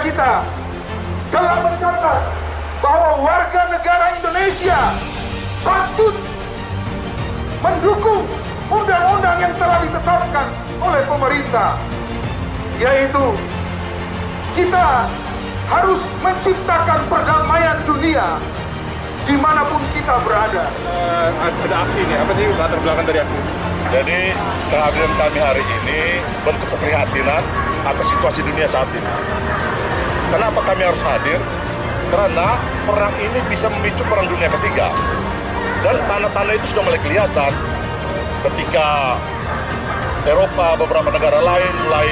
kita telah mencatat bahwa warga negara Indonesia patut mendukung undang-undang yang telah ditetapkan oleh pemerintah, yaitu kita harus menciptakan perdamaian dunia dimanapun kita berada. Ada aksi ini, apa sih latar belakang dari aksi? Jadi kehadiran kami hari ini bentuk keprihatinan atas situasi dunia saat ini. Kenapa kami harus hadir? Karena perang ini bisa memicu perang dunia ketiga. Dan tanda-tanda itu sudah mulai kelihatan ketika Eropa, beberapa negara lain mulai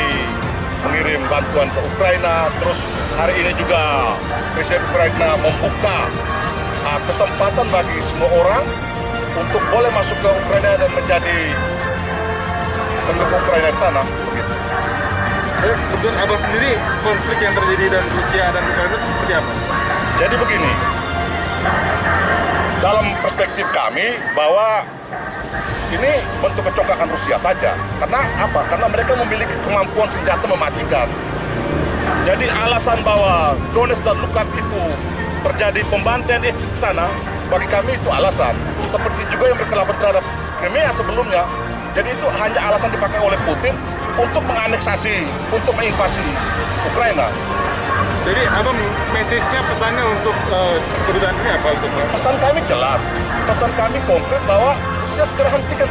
mengirim bantuan ke Ukraina. Terus hari ini juga Presiden Ukraina membuka kesempatan bagi semua orang untuk boleh masuk ke Ukraina dan menjadi pendukung Ukraina di sana. Begitu. Menurut Abang sendiri, konflik yang terjadi dan Rusia dan Ukraina itu seperti apa? Jadi begini, dalam perspektif kami bahwa ini bentuk kecoklakan Rusia saja. Karena apa? Karena mereka memiliki kemampuan senjata mematikan. Jadi alasan bahwa Donetsk dan Luhansk itu terjadi pembantaian etnis di sana, bagi kami itu alasan. Seperti juga yang mereka lakukan terhadap Crimea sebelumnya. Jadi itu hanya alasan dipakai oleh Putin untuk menganeksasi, untuk menginvasi Ukraina. Jadi Abang, message-nya, pesannya untuk kedutaan ini apa? Pesan kami jelas, pesan kami konkret bahwa Rusia segera hentikan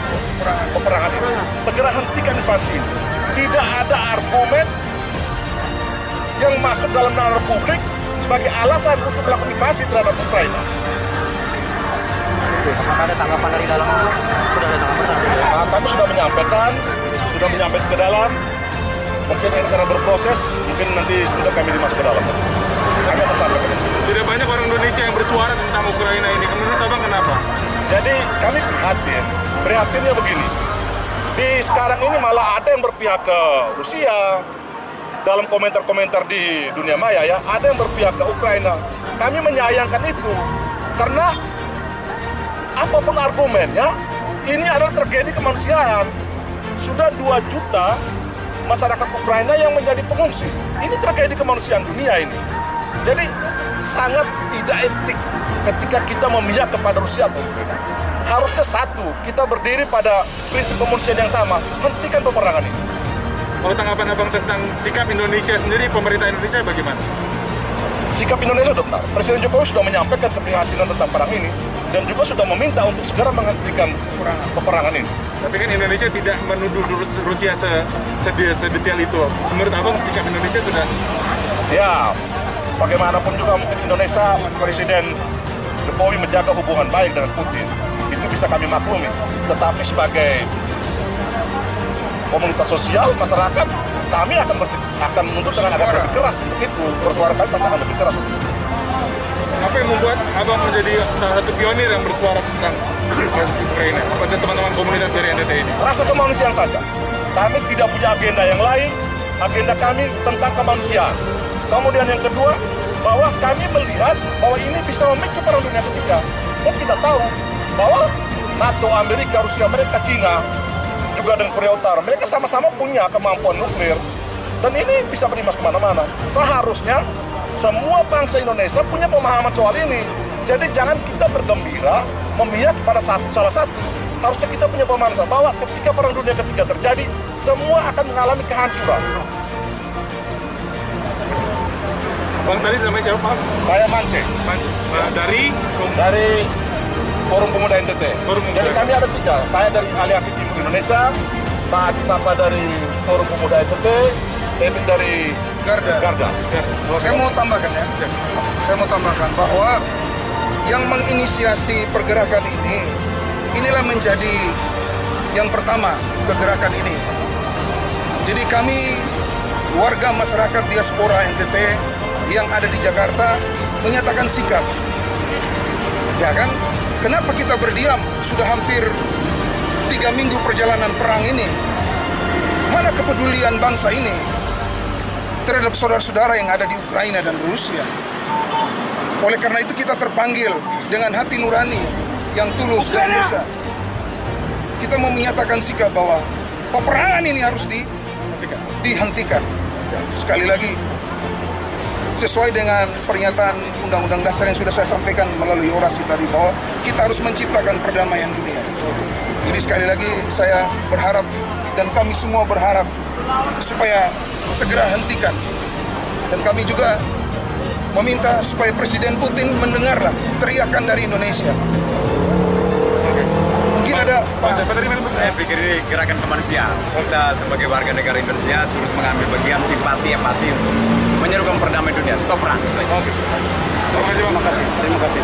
peperangan ini, segera hentikan invasi ini. Tidak ada argumen yang masuk dalam nalar publik sebagai alasan untuk melakukan invasi terhadap Ukraina. Apakah ada tanggapan dari dalam itu? Sudah ada tanggapan dari dalam? Kami sudah menyampaikan ke dalam. Mungkin ini karena berproses, mungkin nanti sebentar kami dimasuk ke dalam. Kami akan sampaikan itu. Tidak banyak orang Indonesia yang bersuara tentang Ukraina ini. Menurut Abang kenapa? Jadi kami prihatinnya begini. Di sekarang ini malah ada yang berpihak ke Rusia. Dalam komentar-komentar di dunia maya ya, ada yang berpihak ke Ukraina. Kami menyayangkan itu. Karena apapun argumennya, ini adalah tragedi kemanusiaan. Sudah 2 juta masyarakat Ukraina yang menjadi pengungsi. Ini tragedi kemanusiaan dunia ini. Jadi sangat tidak etik ketika kita memihak kepada Rusia atau Ukraina. Harusnya satu, kita berdiri pada prinsip kemanusiaan yang sama. Hentikan peperangan ini. Kalau tanggapan Abang tentang sikap Indonesia sendiri, pemerintah Indonesia bagaimana? Sikap Indonesia sudah benar. Presiden Jokowi sudah menyampaikan keprihatinan tentang perang ini dan juga sudah meminta untuk segera menghentikan peperangan ini. Tapi kan Indonesia tidak menuduh Rusia sedetail itu. Menurut Abang, sikap Indonesia sudah... Ya, bagaimanapun juga mungkin Indonesia, Presiden Jokowi menjaga hubungan baik dengan Putin. Itu bisa kami maklumi. Tetapi sebagai komunitas sosial, masyarakat, kami akan menuntut dengan agak lebih keras untuk itu. Bersuara kami pasti akan lebih keras untuk itu. Apa yang membuat Abang menjadi salah satu pionir yang bersuara tentang kasus Ukraina pada teman-teman komunitas dari NTT ini? Rasa kemanusiaan saja. Kami tidak punya agenda yang lain. Agenda kami tentang kemanusiaan. Kemudian yang kedua, bahwa kami melihat bahwa ini bisa memicu perang dunia ketiga. Dan kita tahu bahwa NATO, Amerika, Rusia, mereka, Cina, juga dengan Korea Utara, mereka sama-sama punya kemampuan nuklir. Dan ini bisa berimbas kemana-mana. Seharusnya semua bangsa Indonesia punya pemahaman soal ini. Jadi jangan kita bergembira memihak pada salah satu. Harusnya kita punya pemahaman bahwa ketika perang dunia ketiga terjadi, semua akan mengalami kehancuran. Bang, tadi namanya siapa, Pak? Saya Mance. Dari Forum Pemuda NTT. Jadi kami ada 3. Saya dari Aliansi Timur Indonesia, Pak Adi Papa dari Forum Pemuda NTT, Emin dari Garda. Saya mau tambahkan ya. Saya mau tambahkan bahwa yang menginisiasi pergerakan ini, inilah menjadi yang pertama kegerakan ini. Jadi kami warga masyarakat diaspora NTT yang ada di Jakarta menyatakan sikap. Ya kan? Kenapa kita berdiam sudah hampir 3 minggu perjalanan perang ini? Mana kepedulian bangsa ini terhadap saudara-saudara yang ada di Ukraina dan Rusia? Oleh karena itu kita terpanggil dengan hati nurani yang tulus dan bersih. Kita mau menyatakan sikap bahwa peperangan ini harus dihentikan. Sekali lagi, sesuai dengan pernyataan Undang-Undang Dasar yang sudah saya sampaikan melalui orasi tadi, bahwa kita harus menciptakan perdamaian dunia. Jadi sekali lagi saya berharap dan kami semua berharap supaya segera hentikan. Dan kami juga meminta supaya Presiden Putin mendengarlah teriakan dari Indonesia. Mungkin ada Pak, siapa tadi mana? Saya pikir ini gerakan kemanusiaan. Kita sebagai warga negara Indonesia turut mengambil bagian simpati, empati untuk menyerukan perdamaian dunia. Stop perang. Oke. Terima kasih, Bang. Terima kasih.